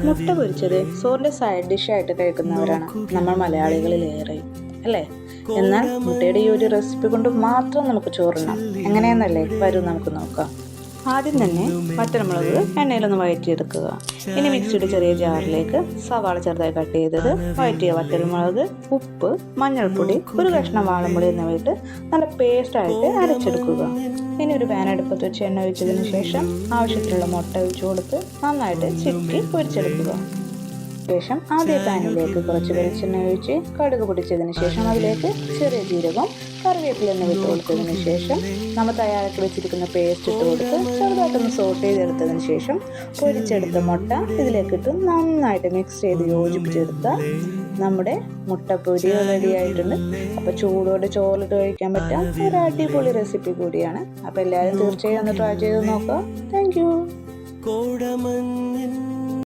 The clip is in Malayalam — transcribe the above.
മുട്ട പൊരിച്ചത് ചോറിൻ്റെ സൈഡ് ഡിഷായിട്ട് കഴിക്കുന്നവരാണ് നമ്മൾ മലയാളികളിലേറെ, അല്ലേ? എന്നാൽ മുട്ടയുടെ ഈ ഒരു റെസിപ്പി കൊണ്ട് മാത്രം നമുക്ക് ചോറുണ്ണാം. എങ്ങനെയെന്നല്ലേ? വരും നമുക്ക് നോക്കാം. ആദ്യം തന്നെ വറ്റൽമുളക് എണ്ണയിലൊന്ന് വഴറ്റിയെടുക്കുക. ഇനി മിക്സിയുടെ ചെറിയ ജാറിലേക്ക് സവാള ചെറുതായി കട്ട് ചെയ്തത്, വഴറ്റിയ വറ്റൽമുളക്, ഉപ്പ്, മഞ്ഞൾപ്പൊടി, ഒരു കഷ്ണം വാളംപുളി എന്നിവയിട്ട് നല്ല പേസ്റ്റായിട്ട് അരച്ചെടുക്കുക. ഇനി ഒരു പാൻ അടുപ്പത്ത് വെച്ച് എണ്ണ ഒഴിച്ചതിന് ശേഷം ആവശ്യത്തിനുള്ള മുട്ട ഒഴിച്ചു കൊടുത്ത് നന്നായിട്ട് ചിക്കി പൊരിച്ചെടുക്കുക. ശേഷം ആദ്യ പാനിലേക്ക് കുറച്ച് വെളിച്ചെണ്ണ ഒഴിച്ച് കടുക് പൊടിച്ചതിന് ശേഷം അതിലേക്ക് ചെറിയ ജീരകം, കറിവേപ്പില എന്നിവ ഇട്ട് കൊടുത്തതിന് ശേഷം നമ്മൾ തയ്യാറാക്കി വെച്ചിരിക്കുന്ന പേസ്റ്റ് ഇട്ട് കൊടുത്ത് ചെറുതായിട്ടൊന്ന് സോട്ട് ചെയ്തെടുത്തതിന് ശേഷം പൊരിച്ചെടുത്ത മുട്ട ഇതിലേക്കിട്ട് നന്നായിട്ട് മിക്സ് ചെയ്ത് യോജിപ്പിച്ചെടുത്താൽ നമ്മുടെ മുട്ടപ്പൊരി റെഡി ആയിട്ടുണ്ട്. അപ്പോൾ ചൂടോടെ ചോറിലിട്ട് കഴിക്കാൻ പറ്റാം ഒരു അടിപൊളി റെസിപ്പി കൂടിയാണ്. അപ്പോൾ എല്ലാവരും തീർച്ചയായും ഒന്ന് ട്രൈ ചെയ്ത് നോക്കുക. Thank you.